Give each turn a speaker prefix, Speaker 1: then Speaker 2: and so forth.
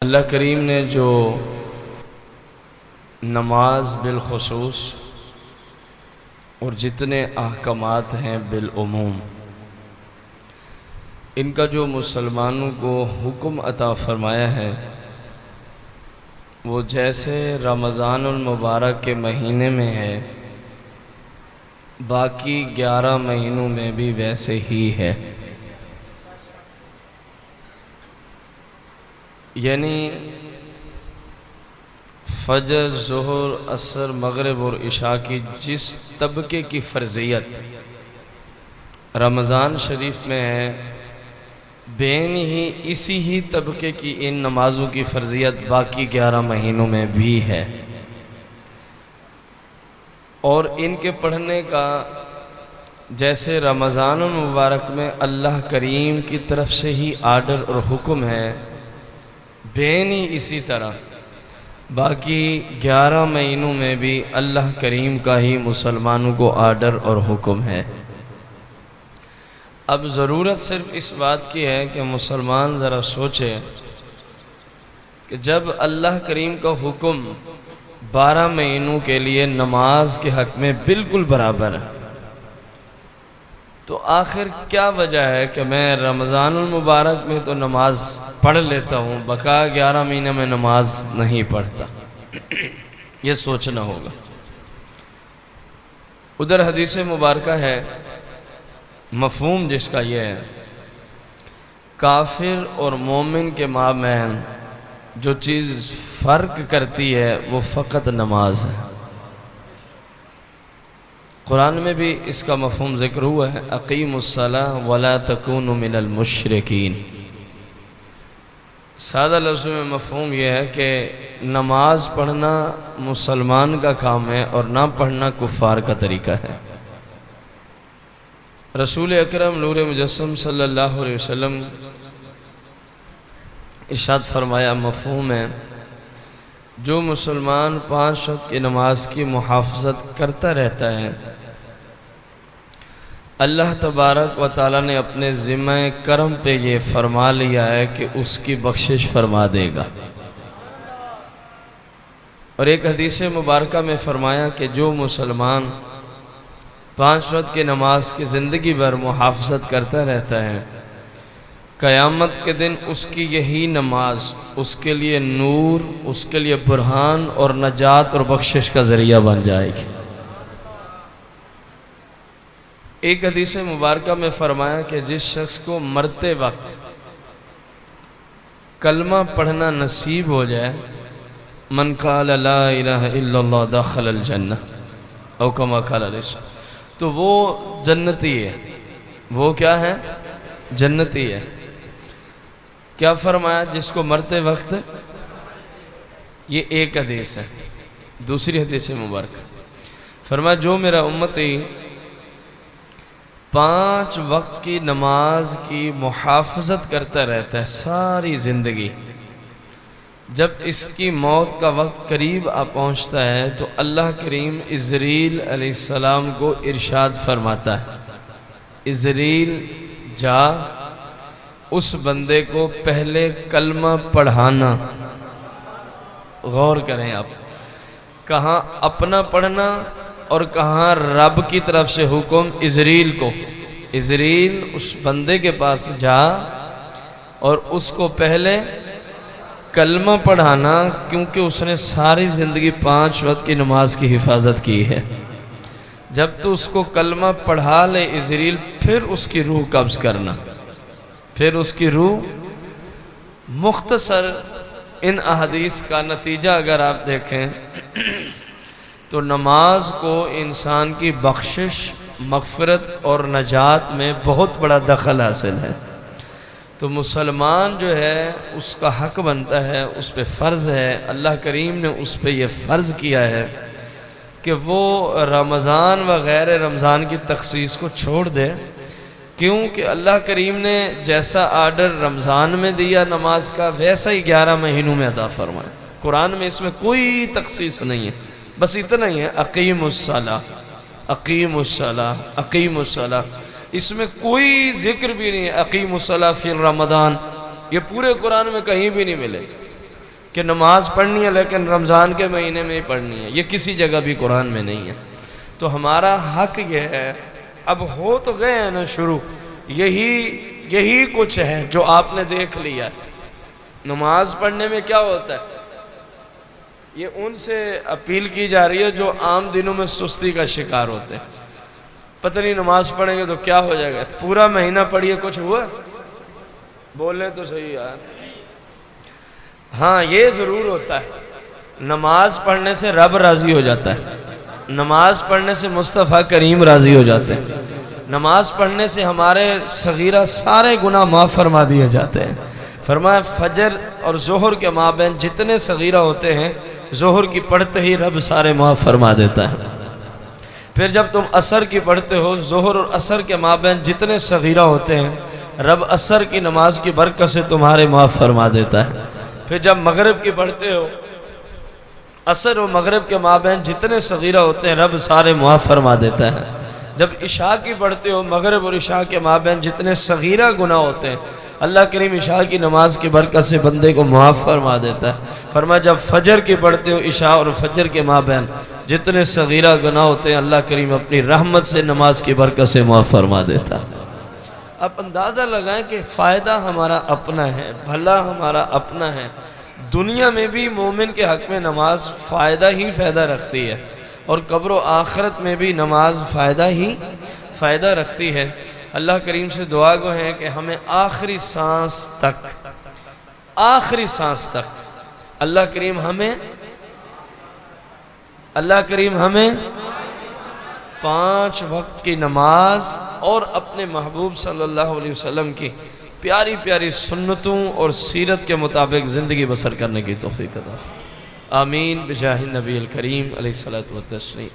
Speaker 1: اللہ کریم نے جو نماز بالخصوص اور جتنے احکامات ہیں بالعموم ان کا جو مسلمانوں کو حکم عطا فرمایا ہے وہ جیسے رمضان المبارک کے مہینے میں ہے باقی 11 مہینوں میں بھی ویسے ہی ہے۔ یعنی فجر، ظہر، عصر، مغرب اور عشاء کی جس طبقے کی فرضیت رمضان شریف میں ہے بین ہی اسی ہی طبقے کی ان نمازوں کی فرضیت باقی 11 مہینوں میں بھی ہے، اور ان کے پڑھنے کا جیسے رمضان المبارک میں اللہ کریم کی طرف سے ہی آرڈر اور حکم ہے بین ہی اسی طرح باقی 11 مہینوں میں بھی اللہ کریم کا ہی مسلمانوں کو آرڈر اور حکم ہے۔ اب ضرورت صرف اس بات کی ہے کہ مسلمان ذرا سوچے کہ جب اللہ کریم کا حکم 12 مہینوں کے لیے نماز کے حق میں بالکل برابر ہے تو آخر کیا وجہ ہے کہ میں رمضان المبارک میں تو نماز پڑھ لیتا ہوں بقا 11 مہینے میں نماز نہیں پڑھتا؟ یہ سوچنا ہوگا۔ ادھر حدیث مبارکہ ہے مفہوم جس کا یہ ہے کافر اور مومن کے مابین جو چیز فرق کرتی ہے وہ فقط نماز ہے۔ قرآن میں بھی اس کا مفہوم ذکر ہوا ہے اقیموا الصلاۃ ولا تکونوا من المشرکین۔ سادہ لفظوں میں مفہوم یہ ہے کہ نماز پڑھنا مسلمان کا کام ہے اور نہ پڑھنا کفار کا طریقہ ہے۔ رسول اکرم نور مجسم صلی اللہ علیہ وسلم ارشاد فرمایا مفہوم ہے جو مسلمان 5 وقت کی نماز کی محافظت کرتا رہتا ہے اللہ تبارک و تعالی نے اپنے ذمہ کرم پہ یہ فرما لیا ہے کہ اس کی بخشش فرما دے گا۔ اور ایک حدیث مبارکہ میں فرمایا کہ جو مسلمان 5 وقت کی نماز کی زندگی بھر محافظت کرتا رہتا ہے قیامت کے دن اس کی یہی نماز اس کے لیے نور، اس کے لیے برہان اور نجات اور بخشش کا ذریعہ بن جائے گی۔ ایک حدیث مبارکہ میں فرمایا کہ جس شخص کو مرتے وقت کلمہ پڑھنا نصیب ہو جائے من قال لا الہ الا اللہ دخل الجنہ او کما قال علیہ السلام تو وہ جنتی ہے۔ وہ کیا ہے؟ جنتی ہے۔ کیا فرمایا؟ جس کو مرتے وقت، یہ ایک حدیث ہے۔ دوسری حدیث مبارکہ فرمایا جو میرا امتی 5 وقت کی نماز کی محافظت کرتا رہتا ہے ساری زندگی، جب اس کی موت کا وقت قریب آ پہنچتا ہے تو اللہ کریم عزرائیل علیہ السلام کو ارشاد فرماتا ہے عزرائیل جا اس بندے کو پہلے کلمہ پڑھانا۔ غور کریں آپ، کہاں اپنا پڑھنا اور کہاں رب کی طرف سے حکم عزرائیل کو، عزرائیل اس بندے کے پاس جا اور اس کو پہلے کلمہ پڑھانا کیونکہ اس نے ساری زندگی 5 وقت کی نماز کی حفاظت کی ہے۔ جب تو اس کو کلمہ پڑھا لے عزرائیل پھر اس کی روح قبض کرنا، پھر اس کی روح۔ مختصر ان احادیث کا نتیجہ اگر آپ دیکھیں تو نماز کو انسان کی بخشش، مغفرت اور نجات میں بہت بڑا دخل حاصل ہے۔ تو مسلمان جو ہے اس کا حق بنتا ہے، اس پہ فرض ہے، اللہ کریم نے اس پہ یہ فرض کیا ہے کہ وہ رمضان و غیر رمضان کی تخصیص کو چھوڑ دے، کیونکہ اللہ کریم نے جیسا آرڈر رمضان میں دیا نماز کا ویسا ہی 11 مہینوں میں عطا فرمایا۔ قرآن میں اس میں کوئی تخصیص نہیں ہے، بس اتنا ہی ہے اقیم الصلاۃ، اقیم الصلاۃ، اقیم الصلاۃ۔ اس میں کوئی ذکر بھی نہیں ہے اقیم الصلاۃ فی رمضان، یہ پورے قرآن میں کہیں بھی نہیں ملے۔ کہ نماز پڑھنی ہے لیکن رمضان کے مہینے میں ہی پڑھنی ہے، یہ کسی جگہ بھی قرآن میں نہیں ہے۔ تو ہمارا حق یہ ہے، اب ہو تو گئے ہیں نا شروع، یہی کچھ ہے جو آپ نے دیکھ لیا ہے۔ نماز پڑھنے میں کیا ہوتا ہے؟ یہ ان سے اپیل کی جا رہی ہے جو عام دنوں میں سستی کا شکار ہوتے ہیں، پتہ نہیں نماز پڑھیں گے تو کیا ہو جائے گا، پورا مہینہ پڑھیے کچھ ہوا؟ بولے تو صحیح یار۔ ہاں یہ ضرور ہوتا ہے، نماز پڑھنے سے رب راضی ہو جاتا ہے، نماز پڑھنے سے مصطفیٰ کریم راضی ہو جاتے ہیں، نماز پڑھنے سے ہمارے صغیرہ سارے گناہ معاف فرما دیے جاتے ہیں۔ فرمایا فجر اور ظہر کے مابین جتنے صغیرہ ہوتے ہیں، ظہر کی پڑھتے ہی رب سارے معاف فرما دیتا ہے۔ پھر جب تم عصر کی پڑھتے ہو، ظہر اور عصر کے مابین جتنے صغیرہ ہوتے ہیں، رب عصر کی نماز کی برکت سے تمہارے معاف فرما دیتا ہے۔ پھر جب مغرب کی پڑھتے ہو، عصر و مغرب کے مابین جتنے صغیرہ ہوتے ہیں، رب سارے معاف فرما دیتا ہے۔ جب عشاء کی پڑھتے ہو، مغرب اور عشاء کے مابین جتنے صغیرہ گناہ ہوتے ہیں، اللہ کریم عشاء کی نماز کی برکت سے بندے کو معاف فرما دیتا ہے۔ فرمایا جب فجر کی پڑھتے ہو، عشاء اور فجر کے مابین جتنے صغیرہ گناہ ہوتے ہیں، اللہ کریم اپنی رحمت سے نماز کی برکت سے معاف فرما دیتا ہے۔ آپ اندازہ لگائیں کہ فائدہ ہمارا اپنا ہے، بھلا ہمارا اپنا ہے۔ دنیا میں بھی مومن کے حق میں نماز فائدہ ہی فائدہ رکھتی ہے، اور قبر و آخرت میں بھی نماز فائدہ رکھتی ہے۔ اللہ کریم سے دعا گو ہے کہ ہمیں آخری سانس تک اللہ کریم ہمیں 5 وقت کی نماز اور اپنے محبوب صلی اللہ علیہ وسلم کی پیاری پیاری سنتوں اور سیرت کے مطابق زندگی بسر کرنے کی توفیق عطا فرمائے۔ آمین بجاہ النبی الکریم علیہ الصلوۃ والتسلیم۔